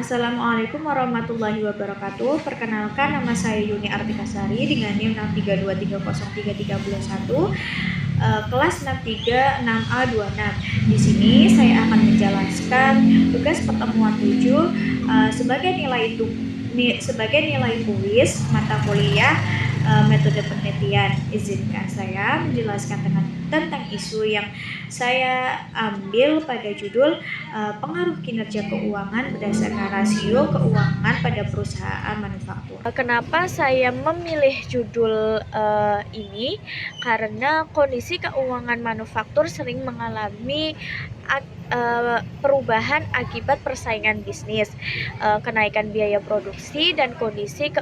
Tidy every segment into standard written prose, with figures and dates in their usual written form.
Assalamualaikum warahmatullahi wabarakatuh. Perkenalkan, nama saya Yuni Artikasari dengan NIM 632303331, kelas 636A26. Di sini saya akan menjelaskan tugas pertemuan 7 sebagai nilai kuis mata kuliah metode penelitian. Izinkan saya menjelaskan tentang isu yang saya ambil pada judul pengaruh kinerja keuangan berdasarkan rasio keuangan pada perusahaan manufaktur. Kenapa saya memilih judul ini? Karena kondisi keuangan manufaktur sering mengalami perubahan akibat persaingan bisnis, kenaikan biaya produksi, dan kondisi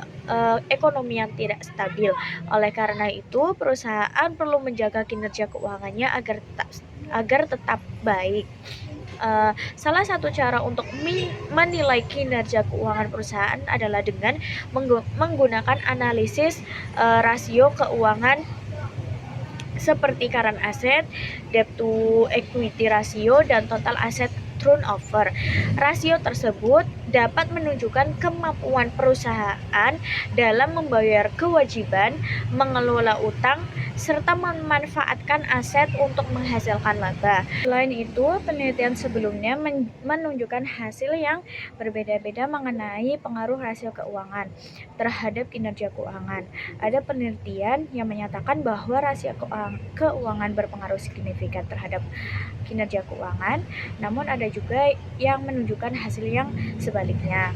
ekonomi yang tidak stabil. Oleh karena itu, perusahaan perlu menjaga kinerja keuangannya agar tetap baik. Salah satu cara untuk menilai kinerja keuangan perusahaan adalah dengan menggunakan analisis rasio keuangan seperti current asset, debt to equity ratio, dan total asset turnover. Rasio tersebut dapat menunjukkan kemampuan perusahaan dalam membayar kewajiban, mengelola utang, serta memanfaatkan aset untuk menghasilkan laba. Selain itu, penelitian sebelumnya menunjukkan hasil yang berbeda-beda mengenai pengaruh rasio keuangan terhadap kinerja keuangan. Ada penelitian yang menyatakan bahwa rasio keuangan berpengaruh signifikan terhadap kinerja keuangan, namun ada juga yang menunjukkan hasil yang sebaliknya.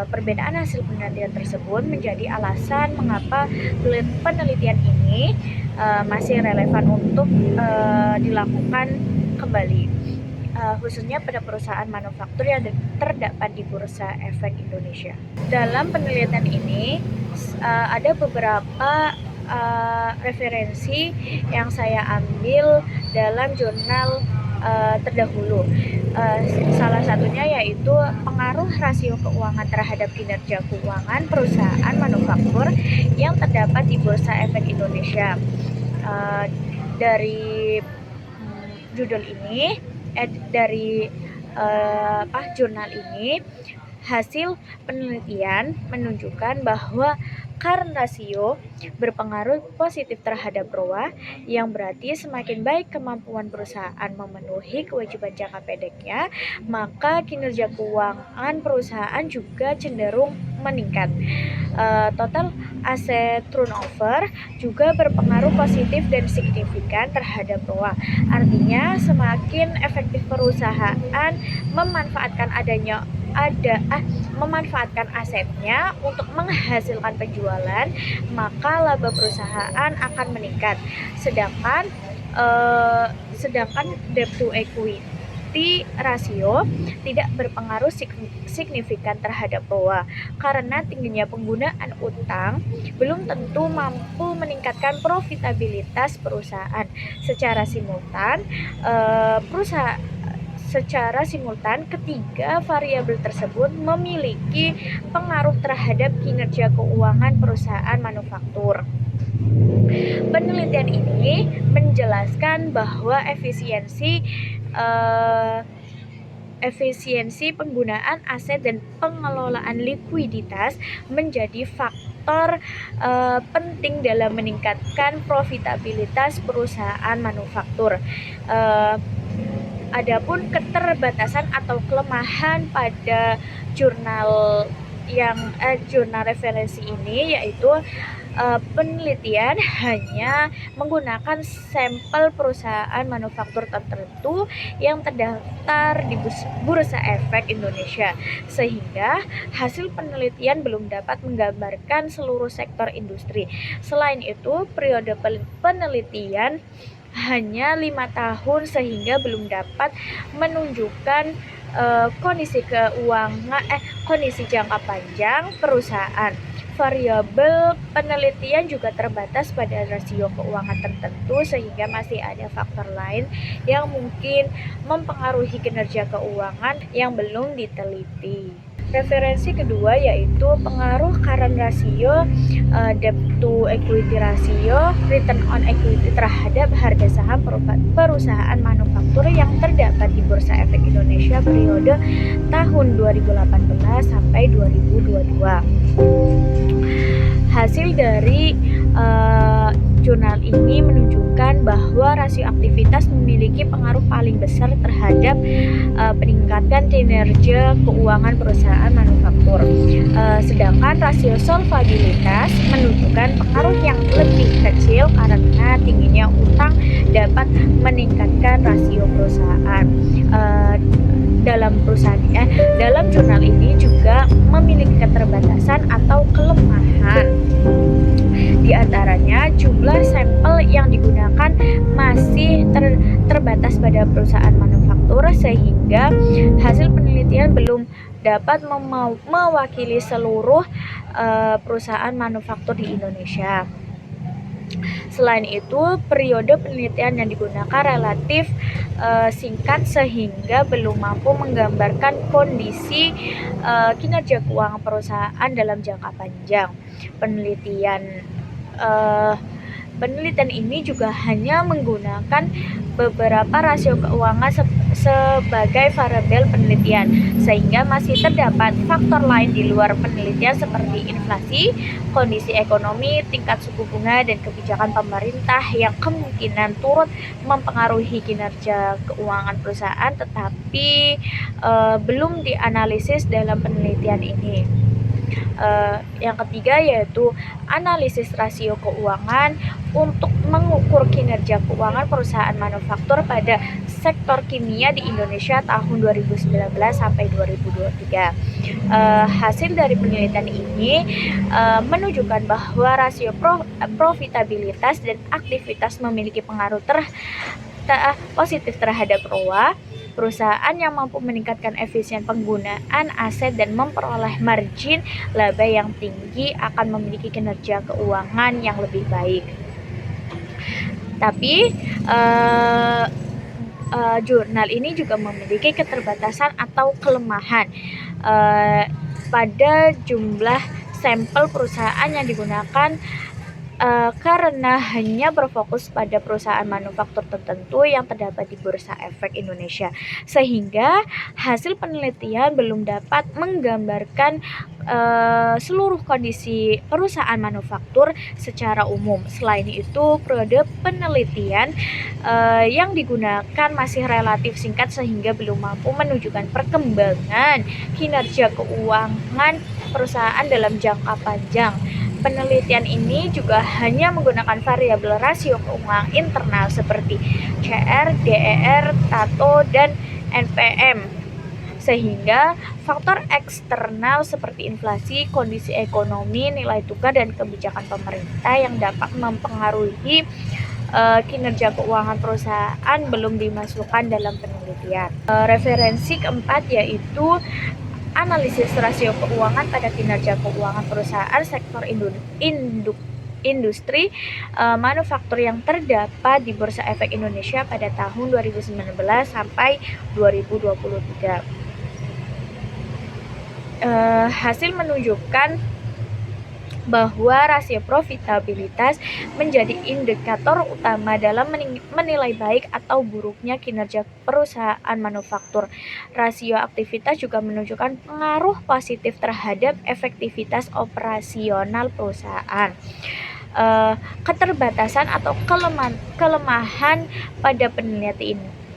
Perbedaan hasil penelitian tersebut menjadi alasan mengapa penelitian ini masih relevan untuk dilakukan kembali, khususnya pada perusahaan manufaktur yang terdapat di Bursa Efek Indonesia. Dalam penelitian ini ada beberapa referensi yang saya ambil dalam jurnal terdahulu. Salah satunya yaitu pengaruh rasio keuangan terhadap kinerja keuangan perusahaan manufaktur yang terdapat di Bursa Efek Indonesia. Dari judul ini, jurnal ini, hasil penelitian menunjukkan bahwa current ratio berpengaruh positif terhadap ROA, yang berarti semakin baik kemampuan perusahaan memenuhi kewajiban jangka pendeknya, maka kinerja keuangan perusahaan juga cenderung meningkat. Total asset turnover juga berpengaruh positif dan signifikan terhadap ROA. Artinya, semakin efektif perusahaan memanfaatkan asetnya untuk menghasilkan penjualan, maka laba perusahaan akan meningkat. Sedangkan debt to equity rasio tidak berpengaruh signifikan terhadap ROA, karena tingginya penggunaan utang belum tentu mampu meningkatkan profitabilitas perusahaan. Secara simultan, ketiga variabel tersebut memiliki pengaruh terhadap kinerja keuangan perusahaan manufaktur. Penelitian ini menjelaskan bahwa efisiensi penggunaan aset dan pengelolaan likuiditas menjadi faktor penting dalam meningkatkan profitabilitas perusahaan manufaktur. Adapun keterbatasan atau kelemahan pada jurnal referensi ini yaitu penelitian hanya menggunakan sampel perusahaan manufaktur tertentu yang terdaftar di Bursa Efek Indonesia, sehingga hasil penelitian belum dapat menggambarkan seluruh sektor industri. Selain itu, periode penelitian hanya 5 tahun sehingga belum dapat menunjukkan kondisi jangka panjang perusahaan. Variabel penelitian juga terbatas pada rasio keuangan tertentu, sehingga masih ada faktor lain yang mungkin mempengaruhi kinerja keuangan yang belum diteliti. Referensi kedua yaitu pengaruh current ratio, debt to equity ratio, return on equity terhadap harga saham perusahaan manufaktur. manufaktur yang terdapat di Bursa Efek Indonesia periode tahun 2018 sampai 2022. Hasil dari jurnal ini menunjukkan bahwa rasio aktivitas memiliki pengaruh paling besar terhadap peningkatan kinerja keuangan perusahaan manufaktur. Sedangkan rasio solvabilitas menunjukkan pengaruh yang lebih kecil karena tingginya utang dapat meningkatkan rasio perusahaan. Dalam jurnal ini juga memiliki keterbatasan atau kelemahan. Di antaranya, jumlah sampel yang digunakan masih terbatas pada perusahaan manufaktur sehingga hasil penelitian belum dapat mewakili seluruh perusahaan manufaktur di Indonesia. Selain itu, periode penelitian yang digunakan relatif singkat sehingga belum mampu menggambarkan kondisi kinerja keuangan perusahaan dalam jangka panjang. Penelitian ini juga hanya menggunakan beberapa rasio keuangan sebagai variabel penelitian, sehingga masih terdapat faktor lain di luar penelitian seperti inflasi, kondisi ekonomi, tingkat suku bunga, dan kebijakan pemerintah yang kemungkinan turut mempengaruhi kinerja keuangan perusahaan tetapi belum dianalisis dalam penelitian ini. Yang ketiga yaitu analisis rasio keuangan untuk mengukur kinerja keuangan perusahaan manufaktur pada sektor kimia di Indonesia tahun 2019 sampai 2023. Hasil dari penelitian ini menunjukkan bahwa rasio profitabilitas dan aktivitas memiliki pengaruh positif terhadap ROA. Perusahaan yang mampu meningkatkan efisien penggunaan aset dan memperoleh margin laba yang tinggi akan memiliki kinerja keuangan yang lebih baik. Tapi jurnal ini juga memiliki keterbatasan atau kelemahan pada jumlah sampel perusahaan yang digunakan karena hanya berfokus pada perusahaan manufaktur tertentu yang terdapat di Bursa Efek Indonesia, sehingga hasil penelitian belum dapat menggambarkan seluruh kondisi perusahaan manufaktur secara umum. Selain itu, periode penelitian yang digunakan masih relatif singkat sehingga belum mampu menunjukkan perkembangan kinerja keuangan perusahaan dalam jangka panjang. Penelitian ini juga hanya menggunakan variabel rasio keuangan internal seperti CR, DER, TATO, dan NPM, sehingga faktor eksternal seperti inflasi, kondisi ekonomi, nilai tukar, dan kebijakan pemerintah yang dapat mempengaruhi kinerja keuangan perusahaan belum dimasukkan dalam penelitian. Referensi keempat yaitu analisis rasio keuangan pada kinerja keuangan perusahaan sektor industri manufaktur yang terdapat di Bursa Efek Indonesia pada tahun 2019 sampai 2023. Hasil menunjukkan bahwa rasio profitabilitas menjadi indikator utama dalam menilai baik atau buruknya kinerja perusahaan manufaktur. Rasio aktivitas juga menunjukkan pengaruh positif terhadap efektivitas operasional perusahaan. Keterbatasan atau kelemahan pada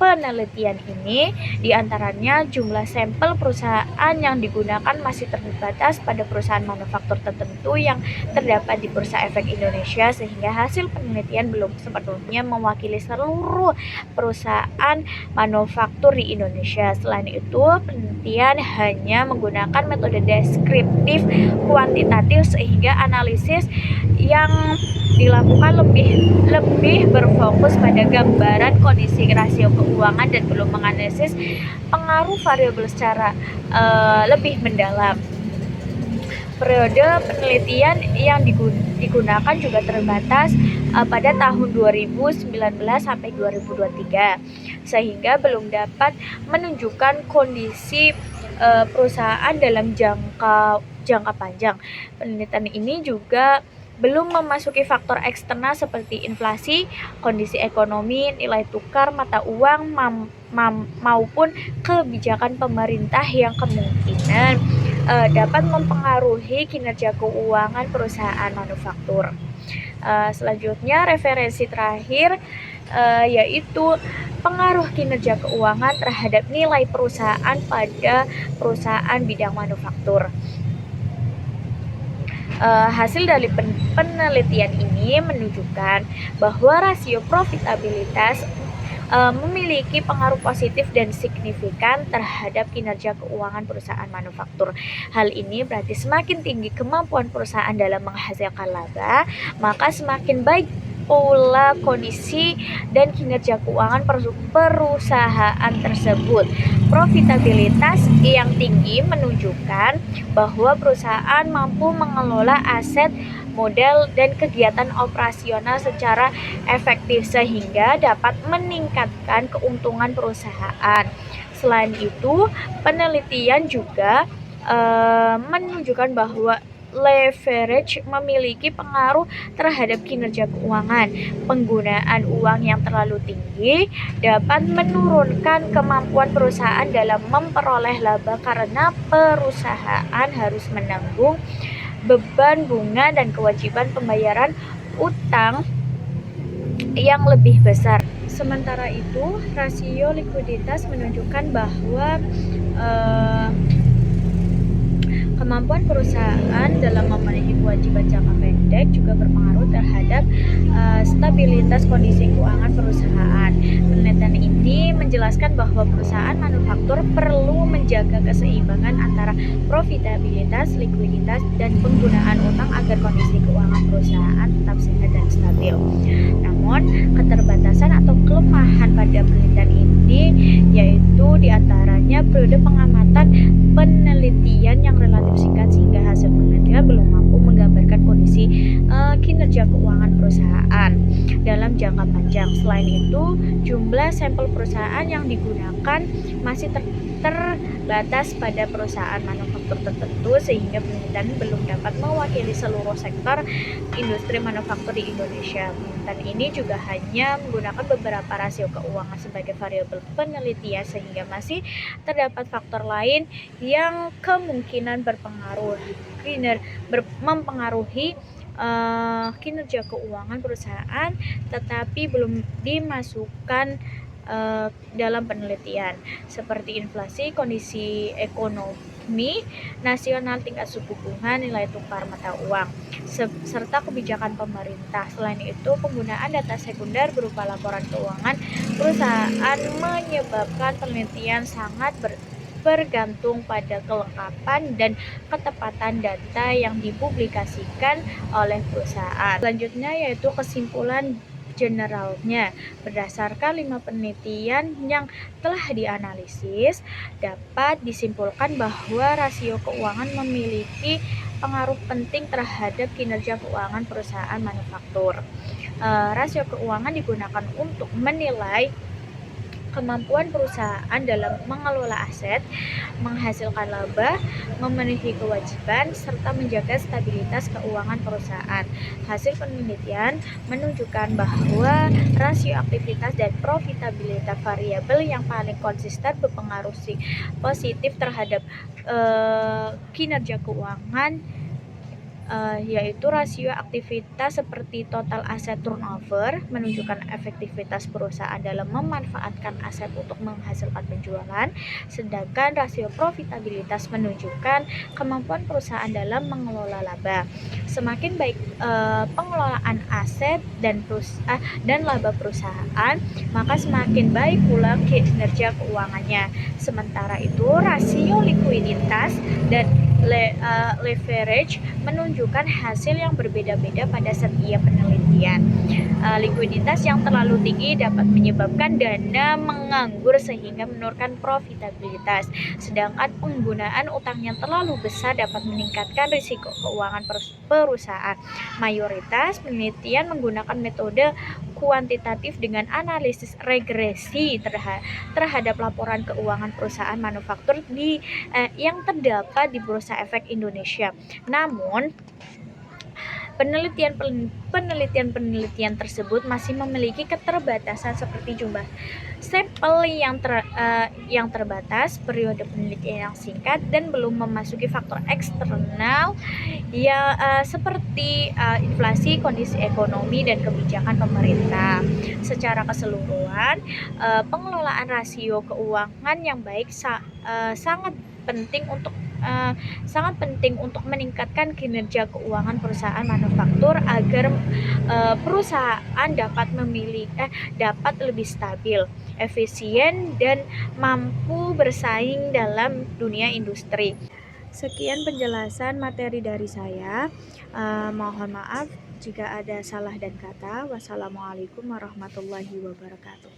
penelitian ini diantaranya jumlah sampel perusahaan yang digunakan masih terbatas pada perusahaan manufaktur tertentu yang terdapat di Bursa Efek Indonesia, sehingga hasil penelitian belum sepenuhnya mewakili seluruh perusahaan manufaktur di Indonesia. Selain itu, penelitian hanya menggunakan metode deskriptif kuantitatif sehingga analisis yang dilakukan lebih berfokus pada gambaran kondisi rasio keuangan dan belum menganalisis pengaruh variabel secara lebih mendalam. Periode penelitian yang digunakan juga terbatas pada tahun 2019 sampai 2023, sehingga belum dapat menunjukkan kondisi perusahaan dalam jangka panjang. Penelitian ini juga belum memasuki faktor eksternal seperti inflasi, kondisi ekonomi, nilai tukar mata uang, maupun kebijakan pemerintah yang kemungkinan dapat mempengaruhi kinerja keuangan perusahaan manufaktur. Selanjutnya referensi terakhir yaitu pengaruh kinerja keuangan terhadap nilai perusahaan pada perusahaan bidang manufaktur. Hasil dari penelitian ini menunjukkan bahwa rasio profitabilitas memiliki pengaruh positif dan signifikan terhadap kinerja keuangan perusahaan manufaktur. Hal ini berarti semakin tinggi kemampuan perusahaan dalam menghasilkan laba, maka semakin baik pula kondisi dan kinerja keuangan perusahaan tersebut. Profitabilitas yang tinggi menunjukkan bahwa perusahaan mampu mengelola aset, modal, dan kegiatan operasional secara efektif sehingga dapat meningkatkan keuntungan perusahaan. Selain itu, penelitian juga menunjukkan bahwa leverage memiliki pengaruh terhadap kinerja keuangan. Penggunaan uang yang terlalu tinggi dapat menurunkan kemampuan perusahaan dalam memperoleh laba karena perusahaan harus menanggung beban bunga dan kewajiban pembayaran utang yang lebih besar. Sementara itu, rasio likuiditas menunjukkan bahwa kemampuan perusahaan dalam memenuhi kewajiban jangka pendek juga berpengaruh terhadap stabilitas kondisi keuangan perusahaan. Penelitian ini menjelaskan bahwa perusahaan manufaktur perlu menjaga keseimbangan antara profitabilitas, likuiditas, dan penggunaan utang agar kondisi keuangan perusahaan tetap sehat dan stabil. Namun, keterbatasan atau kelemahan pada penelitian ini yaitu diantaranya periode pengamatan penelitian yang relatif singkat sehingga hasil penelitian belum mampu menggambarkan kondisi kinerja keuangan perusahaan dalam jangka panjang. Selain itu, jumlah sampel perusahaan yang digunakan masih terbatas pada perusahaan manufaktur tertentu sehingga penelitian belum dapat mewakili seluruh sektor industri manufaktur di Indonesia. Penelitian ini juga hanya menggunakan beberapa rasio keuangan sebagai variabel penelitian sehingga masih terdapat faktor lain yang kemungkinan mempengaruhi kinerja keuangan perusahaan tetapi belum dimasukkan dalam penelitian seperti inflasi, kondisi ekonomi nasional, tingkat suku bunga, nilai tukar mata uang, serta kebijakan pemerintah. Selain itu, penggunaan data sekunder berupa laporan keuangan perusahaan menyebabkan penelitian sangat bergantung pada kelengkapan dan ketepatan data yang dipublikasikan oleh perusahaan. Selanjutnya yaitu kesimpulan generalnya. Berdasarkan 5 penelitian yang telah dianalisis, dapat disimpulkan bahwa rasio keuangan memiliki pengaruh penting terhadap kinerja keuangan perusahaan manufaktur. Rasio keuangan digunakan untuk menilai kemampuan perusahaan dalam mengelola aset, menghasilkan laba, memenuhi kewajiban, serta menjaga stabilitas keuangan perusahaan. Hasil penelitian menunjukkan bahwa rasio aktivitas dan profitabilitas variabel yang paling konsisten berpengaruh positif terhadap kinerja keuangan yaitu rasio aktivitas seperti total aset turnover menunjukkan efektivitas perusahaan dalam memanfaatkan aset untuk menghasilkan penjualan, sedangkan rasio profitabilitas menunjukkan kemampuan perusahaan dalam mengelola laba. Semakin baik pengelolaan aset dan laba perusahaan, maka semakin baik pula kinerja keuangannya. Sementara itu, rasio likuiditas dan leverage menunjukkan hasil yang berbeda-beda pada setiap penelitian. Likuiditas yang terlalu tinggi dapat menyebabkan dana menganggur sehingga menurunkan profitabilitas, sedangkan penggunaan utang yang terlalu besar dapat meningkatkan risiko keuangan perusahaan. Mayoritas penelitian menggunakan metode kuantitatif dengan analisis regresi terhadap laporan keuangan perusahaan manufaktur yang terdapat di Bursa Efek Indonesia. Namun Penelitian tersebut masih memiliki keterbatasan seperti jumlah sampel yang terbatas, periode penelitian yang singkat, dan belum memasuki faktor eksternal seperti inflasi, kondisi ekonomi, dan kebijakan pemerintah. Secara keseluruhan, pengelolaan rasio keuangan yang baik uh, sangat penting untuk meningkatkan kinerja keuangan perusahaan manufaktur agar perusahaan dapat lebih stabil, efisien, dan mampu bersaing dalam dunia industri. Sekian penjelasan materi dari saya. Mohon maaf jika ada salah dan kata. Wassalamualaikum warahmatullahi wabarakatuh.